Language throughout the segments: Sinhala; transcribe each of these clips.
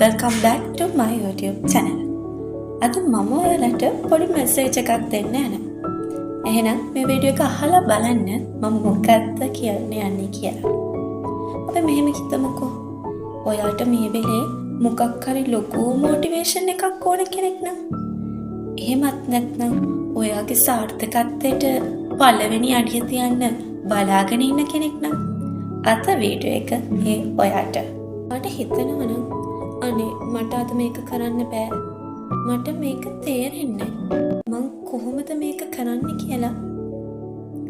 welcome back to my YouTube channel. අද මම ඔයාලට පොඩි මැසේජ් එකක් දෙන්න යනවා. එහෙනම් මේ වීඩියෝ එක අහලා බලන්න මම මොකක්ද කියන්න යන්නේ කියලා. අපි මෙහෙම හිතමුකෝ. ඔයාලට මේ වෙලේ මොකක් හරි ලොකු මොටිවේෂන් එකක් ඕන කෙනෙක් නම් එහෙමත් නැත්නම් ඔයාගේ සාර්ථකත්වයට පළවෙනි අඩිය තියන්න බලාගෙන ඉන්න කෙනෙක් නම් අද වීඩියෝ එක මේ ඔයාට. මට හිතෙනවා නම් අනේ මට අද මේක කරන්න බෑ. මට මේක තේරෙන්නේ මං කොහොමද මේක කරන්නේ කියලා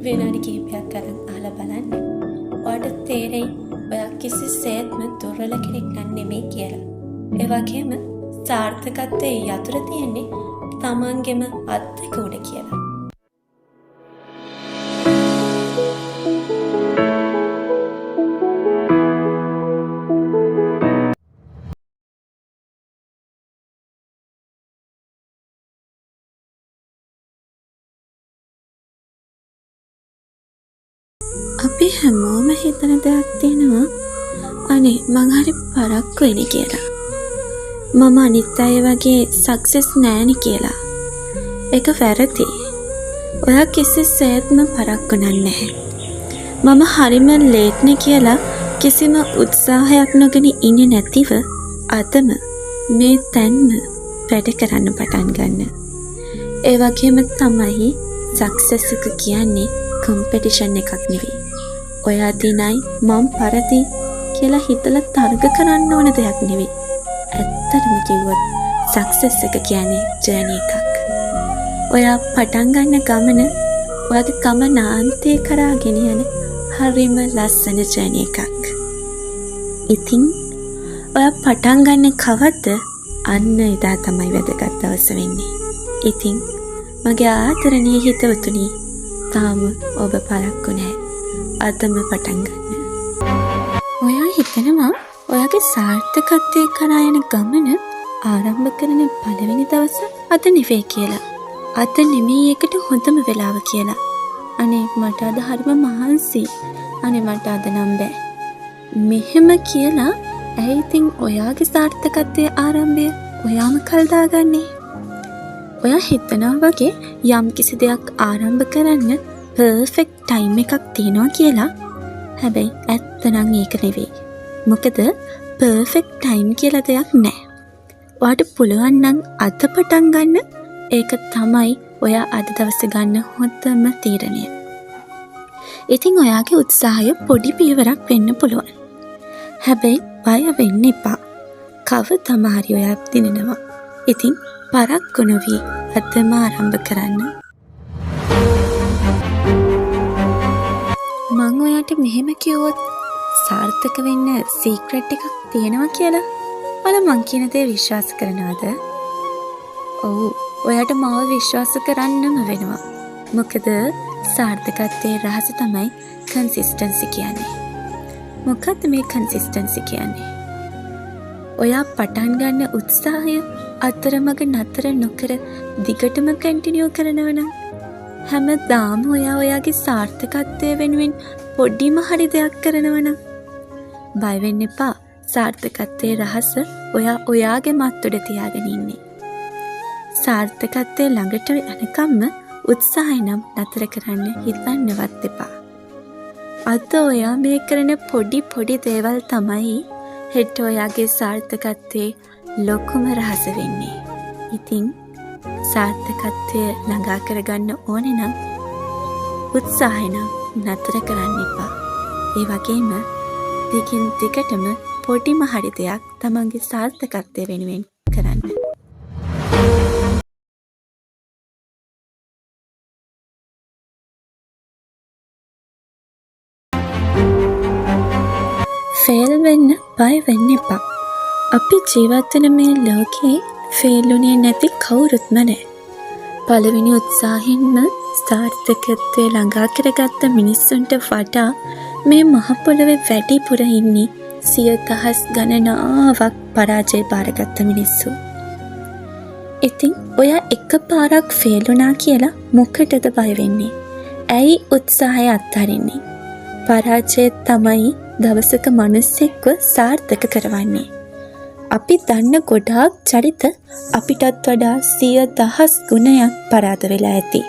විනාඩි කිහිපයක් අරන් අහලා බලන්න. ඔයාට තේරෙයි ඔයා කිසිසේත්ම දුර්වල කෙනෙක් නෙමෙයි කියලා. ඒ වගේම සාර්ථකත්වයේ යතුරු තියෙන්නේ තමන්ගෙම අත් දෙක උඩ කියලා. අපි හැමෝම හිතන දෙයක් තියෙනවා අනේ මං හරි පරක්කු වෙන්නේ කියලා. මම අනිත් අය වගේ සක්සස් නෑනේ කියලා. ඒක වැරදි. ඔයා කිසිසේත්ම පරක්කු නැහැ. මම හරිම ලේට් නේ කියලා කිසිම උත්සාහයක් නොගෙන ඉන්නේ නැතිව අදම මේ තැන්ම වැඩ කරන්න පටන් ගන්න. ඒ වගේම තමයි සක්සස් එක කියන්නේ කම්පිටිෂන් එකක් නෙවෙයි. ඔයා දිනයි මම පරදි කියලා හිතලා තර්ක කරන්න ඕන දෙයක් නෙවෙයි. ඇත්තටම කිව්වොත් සක්සස් එක කියන්නේ ජර්නි එකක්. ඔයා පටන් ගන්න ගමන ඔයාගේ ගමනාන්තය කරා ගෙන යන හරිම ලස්සන ජර්නි එකක්. ඉතින් ඔයා පටන් ගන්න කවද්ද අන්න එදා තමයි වැදගත් දවස වෙන්නේ. ඉතින් මගේ ආදරණීය හිතවතුනි තාම ඔබ පරක්කු නැහැ. අදම පටන් ගන්න. ඔයා හිතනවා ඔයාගේ සාර්ථකත්වයේ කරා යන ගමන ආරම්භ කරන පළවෙනි දවස අද නෙවෙයි කියලා. අද නෙමෙයි ඒකට හොඳම වෙලාව කියලා. අනේ මට අද හරිම මහන්සි. අනේ මට අද නම් බෑ. මෙහෙම කියලා ඇයි ඉතින් ඔයාගේ සාර්ථකත්වයේ ආරම්භය ඔයාම කල් දාගන්නේ? ඔයා හිතනවා වගේ යම් කිසි දෙයක් ආරම්භ කරන්න පර්ෆෙක්ට් ටයිම් එකක් තියෙනවා කියලා. හැබැයි ඇත්ත නම් ඒක නෙවෙයි. මොකද පර්ෆෙක්ට් ටයිම් කියලා දෙයක් නැහැ. ඔයාට පුළුවන් නම් අද පටන් ගන්න. ඒක තමයි ඔයා අද දවසේ ගන්න හොඳම තීරණය. ඉතින් ඔයාගේ උත්සාහය පොඩි පියවරක් වෙන්න පුළුවන්. හැබැයි බය වෙන්න එපා. කවදාම හරි ඔයා දිනනවා. ඉතින් පරක්කු නොවී අදම ආරම්භ කරන්න. මං ඔයාට මෙහෙම කිව්වොත් සාර්ථක වෙන්න සීක්‍රට් එකක් තියෙනවා කියලා ඔයාලා මං කියන දේ විශ්වාස කරනවද? ඔව් ඔයාට මාව විශ්වාස කරන්නම වෙනවා. මොකද සාර්ථකත්වයේ රහස තමයි කන්සිස්ටන්සි කියන්නේ. මොකක්ද මේ කන්සිස්ටන්සි කියන්නේ? ඔයා පටන් ගන්න උත්සාහය අතරමඟ නතර නොකර දිගටම කන්ටිනියු කරනවා නම් හැමදාම ඔයා ඔයාගේ සාර්ථකත්වය වෙනුවෙන් පොඩිම හරි දෙයක් කරනවා නම් බය වෙන්න එපා. සාර්ථකත්වයේ රහස ඔයා ඔයාගේ මත් උඩ තියාගෙන ඉන්නේ. සාර්ථකත්වයේ ළඟට යනකම්ම උත්සාහය නම් නතර කරන්න හිතන්නවත් එපා. අද ඔයා මේ කරන පොඩි දේවල් තමයි හෙට ඔයාගේ සාර්ථකත්වයේ ලොකුම රහස වෙන්නේ. ඉතින් සාර්ථකත්වය ළඟා කරගන්න ඕනේ නම් උත්සාහය නම් නතර කරන්න එපා. ඒ වගේම දිගින් දිගටම පොඩිම හරි දෙයක් තමන්ගේ සාර්ථකත්වය වෙනුවෙන් කරන්න. ෆේල් වෙන්න බය වෙන්න එපා. අපි ජීවත් වෙන මේ ලෝකේ ෆේල් වුණේ නැති කවුරුත්ම නැහැ. පළවෙනි උත්සාහයෙන්ම සාර්ථකත්වයේ ළඟා කරගත්ත මිනිස්සුන්ට වඩා මේ මහ පොළොවේ වැඩිපුර ඉන්නේ 100,000 ගණනාවක් පරාජය බාරගත්ත මිනිස්සු. ඉතින් ඔයා එකපාරක් ෆේල් වුණා කියලා මොකටද බය වෙන්නේ? ඇයි උත්සාහය අත්හරින්නේ? පරාජය තමයි දවසක මිනිස්සෙක්ව සාර්ථක කරවන්නේ. අපි දන්න ගොඩාක් චරිත අපිටත් වඩා 100,000 ගුණයක් පරාද වෙලා ඇති.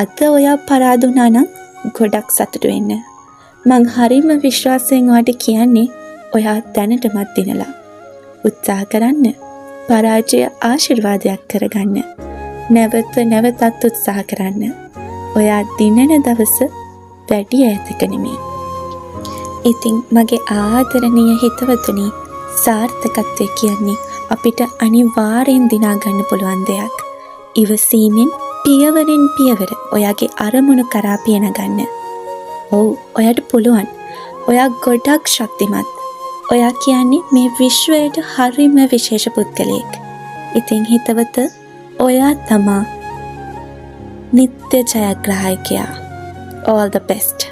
අද ඔයා පරාද වුණා නම් ගොඩක් සතුටු වෙන්න. මං හරිම විශ්වාසයෙන් ඔයාට කියන්නේ ඔයා දැනටමත් දිනලා. උත්සාහ කරන්න. පරාජය ආශිර්වාදයක් කරගන්න. නැවතත් උත්සාහ කරන්න. ඔයා දිනන දවස වැඩි ඈතක නෙමෙයි. ඉතින් මගේ ආදරණීය හිතවතුනි, සාර්ථකත්වය කියන්නේ අපිට අනිවාර්යෙන් දිනා ගන්න පුළුවන් දෙයක්. ඉවසීමෙන් පියවරෙන් පියවර ඔයාගේ අරමුණු කරා පියන ගන්න. ඔව්, ඔයාට පුළුවන්. ඔයා ගොඩක් ශක්තිමත්. ඔයා කියන්නේ මේ විශ්වයට හරිම විශේෂ පුද්ගලයෙක්. ඉතින් හිතවත, ඔයා තමා නිත්‍ය ජයග්‍රාහකයා. All the best.